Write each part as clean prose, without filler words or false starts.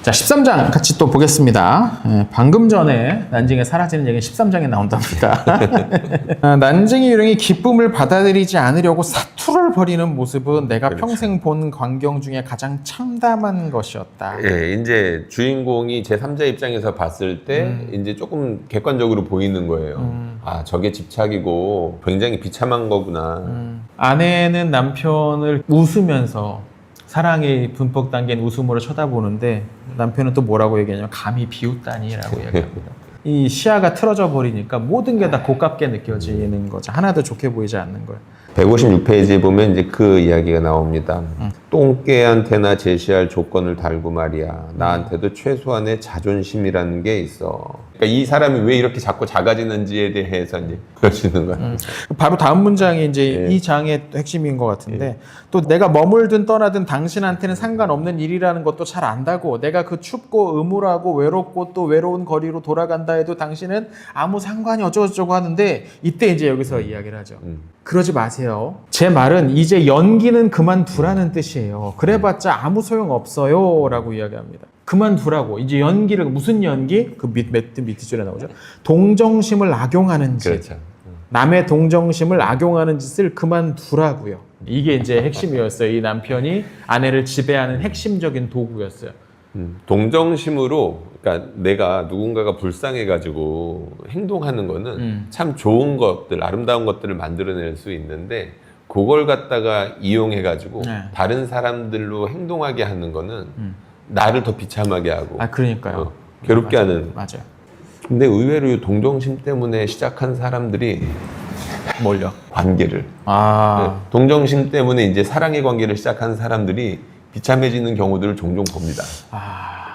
자, 13장 같이 또 보겠습니다. 방금 전에 난징에 사라지는 얘기는 13장에 나온답니다. 난징의 유령이 기쁨을 받아들이지 않으려고 사투를 벌이는 모습은 내가 그렇죠. 평생 본 광경 중에 가장 참담한 것이었다. 예, 이제 주인공이 제3자 입장에서 봤을 때 이제 조금 객관적으로 보이는 거예요. 아, 저게 집착이고 굉장히 비참한 거구나. 아내는 남편을 웃으면서 사랑의 분폭 단계인 웃음으로 쳐다보는데 남편은 또 뭐라고 얘기하냐면 감히 비웃다니라고 얘기합니다. 이 시야가 틀어져 버리니까 모든 게 다 고깝게 느껴지는 거죠. 하나도 좋게 보이지 않는 거예요. 156페이지에 보면 이제 그 이야기가 나옵니다. 똥개한테나 제시할 조건을 달고 말이야. 나한테도 최소한의 자존심이라는 게 있어. 그러니까 이 사람이 왜 이렇게 자꾸 작아지는지에 대해서 이제 그러시는 거예요. 바로 다음 문장이 이제 이 장의 핵심인 것 같은데 또 내가 머물든 떠나든 당신한테는 상관없는 일이라는 것도 잘 안다고 내가 그 춥고 음울하고 외롭고 또 외로운 거리로 돌아간다 해도 당신은 아무 상관이 어쩌고저쩌고 하는데 이때 이제 여기서 이야기를 하죠. 그러지 마세요. 제 말은 이제 연기는 그만두라는 뜻이에요. 그래봤자 아무 소용 없어요 라고 이야기합니다. 그만두라고. 이제 연기를 무슨 연기? 그 밑줄에 나오죠. 동정심을 악용하는 짓. 그렇죠. 남의 동정심을 악용하는 짓을 그만두라고요. 이게 이제 핵심이었어요. 이 남편이 아내를 지배하는 핵심적인 도구였어요. 동정심으로, 그러니까 내가 누군가가 불쌍해가지고 행동하는 거는 참 좋은 것들, 아름다운 것들을 만들어낼 수 있는데 그걸 갖다가 이용해가지고 다른 사람들로 행동하게 하는 거는 나를 더 비참하게 하고 그러니까요. 괴롭게 맞아요. 하는. 맞아요. 근데 의외로 이 동정심 때문에 시작한 사람들이 뭘요? 관계를. 네, 동정심 때문에 이제 사랑의 관계를 시작한 사람들이 비참해지는 경우들을 종종 봅니다.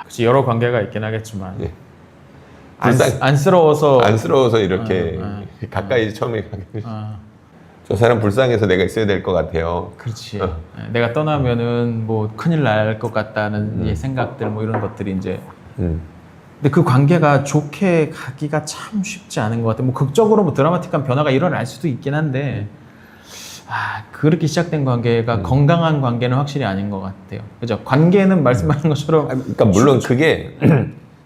그치, 여러 관계가 있긴 하겠지만 예. 안쓰러워서 이렇게 가까이 처음에 저 사람 불쌍해서 내가 있어야 될 것 같아요. 그렇지. 내가 떠나면은 뭐 큰일 날 것 같다는 이 생각들 뭐 이런 것들이 이제. 근데 그 관계가 좋게 가기가 참 쉽지 않은 것 같아요. 뭐 극적으로 뭐 드라마틱한 변화가 일어날 수도 있긴 한데 그렇게 시작된 관계가 건강한 관계는 확실히 아닌 것 같아요. 그죠? 관계는 말씀하신 것처럼 그러니까 물론 그게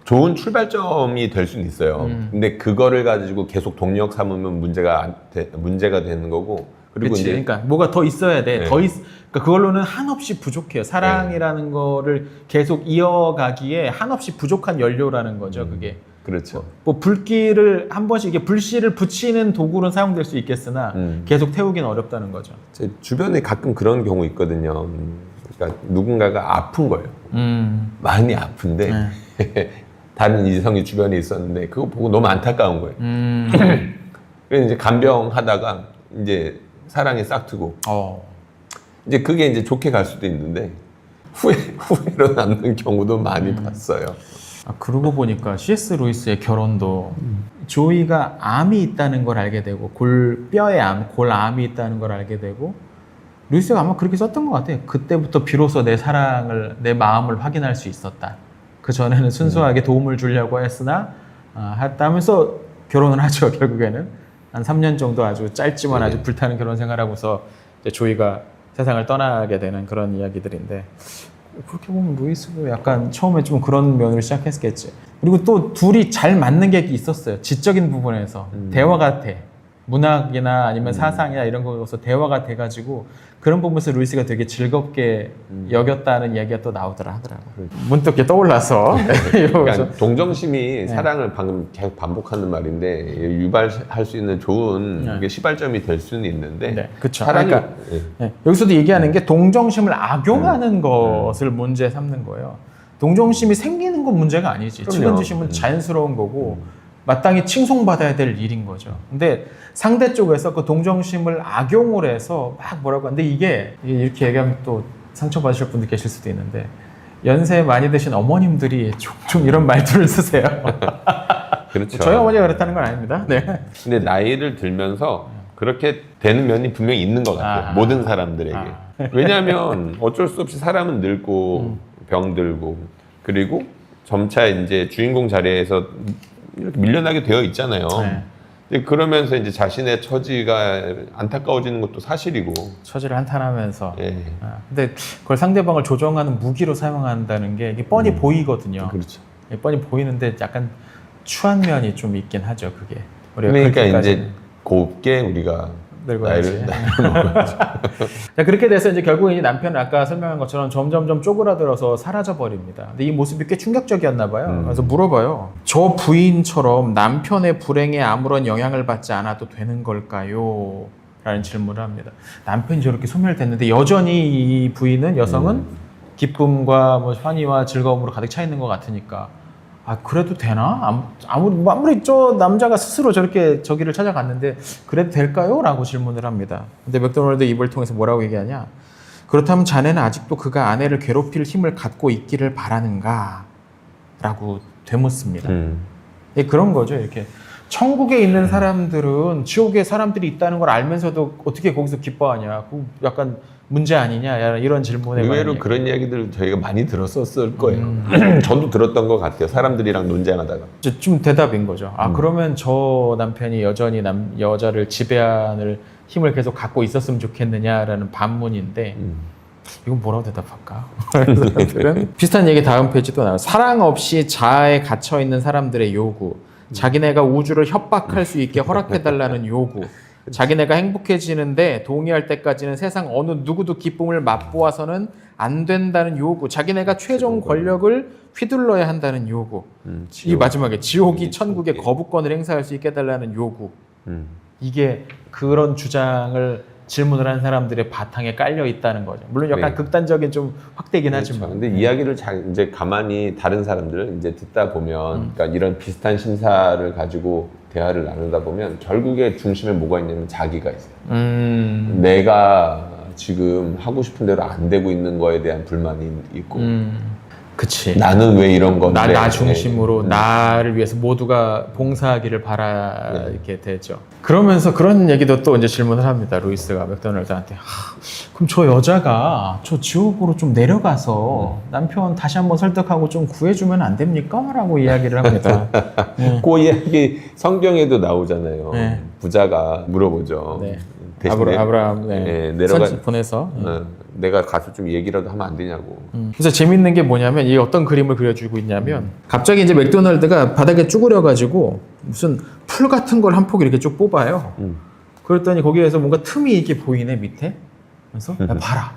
좋은 출발점이 될 수는 있어요. 근데 그거를 가지고 계속 동력 삼으면 문제가 되는 거고. 그리고 그치. 이제 그러니까 뭐가 더 있어야 돼. 네. 그러니까 그걸로는 한없이 부족해요. 사랑이라는 거를 계속 이어가기에 한없이 부족한 연료라는 거죠. 그게. 그렇죠. 뭐 불길을 한 번씩 이게 불씨를 붙이는 도구는 사용될 수 있겠으나 계속 태우기는 어렵다는 거죠. 제 주변에 가끔 그런 경우 있거든요. 그러니까 누군가가 아픈 거예요. 많이 아픈데 다른 이성이 주변에 있었는데 그거 보고 너무 안타까운 거예요. 그래서 이제 간병하다가 이제 사랑에 싹트고 이제 그게 이제 좋게 갈 수도 있는데 후회로 남는 경우도 많이 봤어요. 그러고 보니까 C.S. 루이스의 결혼도 조이가 암이 있다는 걸 알게 되고 뼈에 암, 골암이 있다는 걸 알게 되고 루이스가 아마 그렇게 썼던 것 같아요. 그때부터 비로소 내 사랑을, 내 마음을 확인할 수 있었다. 그 전에는 순수하게 도움을 주려고 했으나 했다면서 결혼을 하죠. 결국에는 한 3년 정도 아주 짧지만 아주 불타는 결혼 생활하고서 이제 조이가 세상을 떠나게 되는 그런 이야기들인데 그렇게 보면 루이스도 약간 처음에 좀 그런 면으로 시작했겠지. 그리고 또 둘이 잘 맞는 게 있었어요. 지적인 부분에서 대화가 돼. 문학이나 아니면 사상이나 이런 거에서 대화가 돼가지고 그런 부분에서 루이스가 되게 즐겁게 여겼다는 이야기가 또 나오더라 하더라고. 문득 이렇게 떠올라서. 그러니까 동정심이 사랑을 방금 계속 반복하는 말인데 유발할 수 있는 좋은 시발점이 될 수는 있는데 그렇죠. 사랑이 그러니까, 여기서도 얘기하는 게 동정심을 악용하는 것을 문제 삼는 거예요. 동정심이 생기는 건 문제가 아니지. 측은지심은 자연스러운 거고 마땅히 칭송받아야 될 일인 거죠. 근데 상대 쪽에서 그 동정심을 악용을 해서 막 뭐라고 하는데 이게 이렇게 얘기하면 또 상처받으실 분들 계실 수도 있는데 연세 많이 드신 어머님들이 종종 이런 말들을 쓰세요. 그렇죠. 저희 어머니가 그렇다는 건 아닙니다. 네. 근데 나이를 들면서 그렇게 되는 면이 분명히 있는 것 같아요. 모든 사람들에게. 왜냐하면 어쩔 수 없이 사람은 늙고 병들고 그리고 점차 이제 주인공 자리에서 이렇게 밀려나게 되어 있잖아요. 이제 그러면서 이제 자신의 처지가 안타까워지는 것도 사실이고. 처지를 한탄하면서. 예. 근데 그걸 상대방을 조정하는 무기로 사용한다는 게 이게 뻔히 보이거든요. 그렇죠. 뻔히 보이는데 약간 추한 면이 좀 있긴 하죠, 그게. 우리가 그러니까 이제 그렇게까지는. 곱게 우리가 늙어야지. 나이를 먹어야죠. 자, 그렇게 돼서 이제 결국 이 남편은 아까 설명한 것처럼 점점점 쪼그라들어서 사라져 버립니다. 근데 이 모습이 꽤 충격적이었나 봐요. 그래서 물어봐요. 저 부인처럼 남편의 불행에 아무런 영향을 받지 않아도 되는 걸까요? 라는 질문을 합니다. 남편이 저렇게 소멸됐는데 여전히 이 부인은, 여성은 기쁨과 뭐 환희와 즐거움으로 가득 차 있는 것 같으니까, 아, 그래도 되나? 아무리 저 남자가 스스로 저렇게 저기를 찾아갔는데 그래도 될까요? 라고 질문을 합니다. 근데 맥도날드 입을 통해서 뭐라고 얘기하냐? 그렇다면 자네는 아직도 그가 아내를 괴롭힐 힘을 갖고 있기를 바라는가? 라고 되묻습니다. 예, 그런 거죠. 이렇게 천국에 있는 사람들은 지옥에 사람들이 있다는 걸 알면서도 어떻게 거기서 기뻐하냐? 그 약간 문제 아니냐? 이런 질문에 의외로 그런 이야기들 저희가 많이 들었었을 거예요. 저도 들었던 것 같아요. 사람들이랑 논쟁하다가. 좀 대답인 거죠. 아, 그러면 저 남편이 여전히 여자를 지배하는 힘을 계속 갖고 있었으면 좋겠느냐라는 반문인데, 이건 뭐라고 대답할까? 사람들은 비슷한 얘기 다음 페이지 또 나와요. 사랑 없이 자아에 갇혀 있는 사람들의 요구, 자기네가 우주를 협박할 수 있게 허락해달라는 요구, 자기네가 행복해지는데 동의할 때까지는 세상 어느 누구도 기쁨을 맛보아서는 안 된다는 요구, 자기네가 최종 권력을 휘둘러야 한다는 요구, 이 마지막에 지옥이 천국의 거부권을 행사할 수 있게 해달라는 요구, 이게 그런 주장을 질문을 한 사람들의 바탕에 깔려 있다는 거죠. 물론 약간 네. 극단적인 좀 확대긴 그렇죠. 하지만. 근데 이야기를 이제 가만히 다른 사람들 이제 듣다 보면, 그러니까 이런 비슷한 심사를 가지고 대화를 나누다 보면 결국에 중심에 뭐가 있냐면 자기가 있어요. 내가 지금 하고 싶은 대로 안 되고 있는 거에 대한 불만이 있고, 그치. 나는 왜 이런 건데? 나 중심으로 나를 위해서 모두가 봉사하기를 바라게 되죠. 그러면서 그런 얘기도 또 이제 질문을 합니다. 루이스가 맥도날드한테. 그럼 저 여자가 저 지옥으로 좀 내려가서 남편 다시 한번 설득하고 좀 구해주면 안 됩니까? 라고 이야기를 합니다. 그 이야기 성경에도 나오잖아요. 네. 부자가 물어보죠. 네. 대신에 아브라함 내려가 선지 보내서 내가 가서 좀 얘기라도 하면 안 되냐고. 그래서 재밌는 게 뭐냐면 이게 어떤 그림을 그려주고 있냐면 갑자기 이제 맥도날드가 바닥에 쭈그려 가지고 무슨 풀 같은 걸 한 폭 이렇게 쭉 뽑아요. 그랬더니 거기에서 뭔가 틈이 이렇게 보이네 밑에. 그래서 야, 봐라.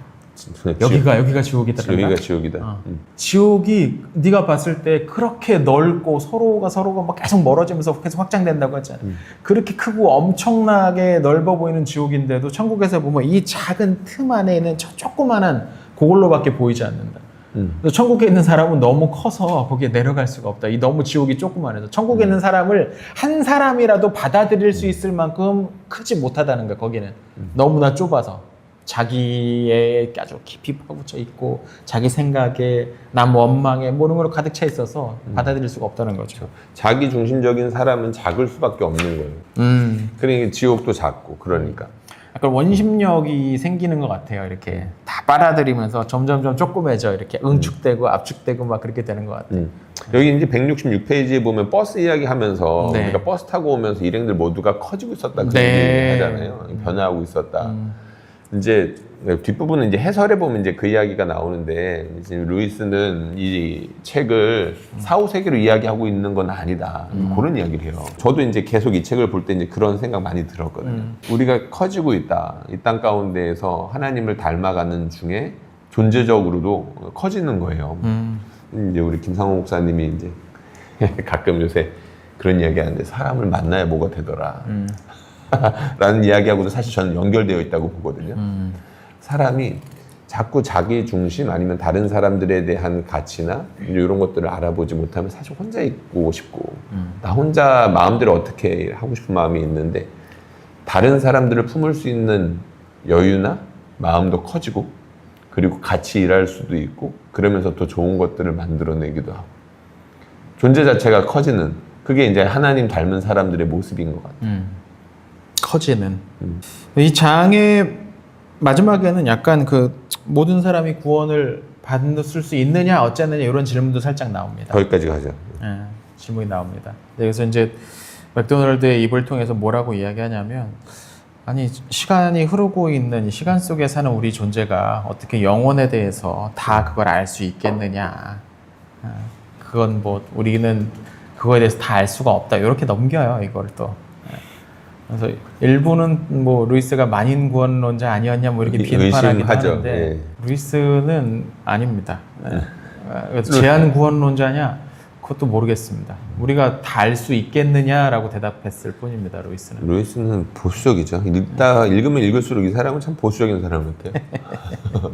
여기가 지옥이다. 여기가 지옥이다. 지옥이 네가 봤을 때 그렇게 넓고 서로가 막 계속 멀어지면서 계속 확장된다고 했잖아. 그렇게 크고 엄청나게 넓어 보이는 지옥인데도 천국에서 보면 이 작은 틈 안에 있는 저 조그만한 그걸로밖에 보이지 않는다. 그래서 천국에 있는 사람은 너무 커서 거기에 내려갈 수가 없다. 이 너무 지옥이 조그만해서 천국에 있는 사람을 한 사람이라도 받아들일 수 있을 만큼 크지 못하다는 거야. 거기는 너무나 좁아서. 자기의 아주 깊이 파고쳐 있고 자기 생각에 남 원망에 모든 걸로 가득 차 있어서 받아들일 수가 없다는 거죠. 자기 중심적인 사람은 작을 수밖에 없는 거예요. 그러니까 지옥도 작고 그러니까. 약간 원심력이 생기는 것 같아요. 이렇게 다 빨아들이면서 점점점 조그매져 이렇게 응축되고 압축되고 막 그렇게 되는 것 같아요. 여기 이제 166페이지에 보면 버스 이야기 하면서 네. 우리가 버스 타고 오면서 일행들 모두가 커지고 있었다 그런 네. 얘기 하잖아요. 변화하고 있었다. 이제 뒷부분은 이제 해설해 보면 이제 그 이야기가 나오는데 이제 루이스는 이 책을 사후 세계로 이야기하고 있는 건 아니다. 그런 이야기를 해요. 저도 이제 계속 이 책을 볼 때 이제 그런 생각 많이 들었거든요. 우리가 커지고 있다. 이 땅 가운데에서 하나님을 닮아가는 중에 존재적으로도 커지는 거예요. 이제 우리 김상호 목사님이 이제 가끔 요새 그런 이야기 하는데 사람을 만나야 뭐가 되더라. 라는 이야기하고도 사실 저는 연결되어 있다고 보거든요. 사람이 자꾸 자기 중심 아니면 다른 사람들에 대한 가치나 이런 것들을 알아보지 못하면 사실 혼자 있고 싶고 나 혼자 마음대로 어떻게 하고 싶은 마음이 있는데 다른 사람들을 품을 수 있는 여유나 마음도 커지고 그리고 같이 일할 수도 있고 그러면서 더 좋은 것들을 만들어내기도 하고 존재 자체가 커지는 그게 이제 하나님 닮은 사람들의 모습인 것 같아요. 커지는 이 장의 마지막에는 약간 그 모든 사람이 구원을 받을 수 있느냐 어쩌느냐 이런 질문도 살짝 나옵니다. 거기까지 가죠. 질문이 나옵니다. 그래서 이제 맥도날드의 입을 통해서 뭐라고 이야기하냐면 아니 시간이 흐르고 있는 이 시간 속에 사는 우리 존재가 어떻게 영혼에 대해서 다 그걸 알 수 있겠느냐. 그건 뭐 우리는 그거에 대해서 다 알 수가 없다. 이렇게 넘겨요 이걸 또. 그래서 일부는 뭐 루이스가 만인 구원론자 아니었냐 뭐 이렇게 비판하기도 하는데 예. 루이스는 아닙니다. 그래서 제한 구원론자냐? 그것도 모르겠습니다. 우리가 다 알 수 있겠느냐라고 대답했을 뿐입니다. 루이스는 보수적이죠. 읽으면 읽을수록 이 사람은 참 보수적인 사람 같아요.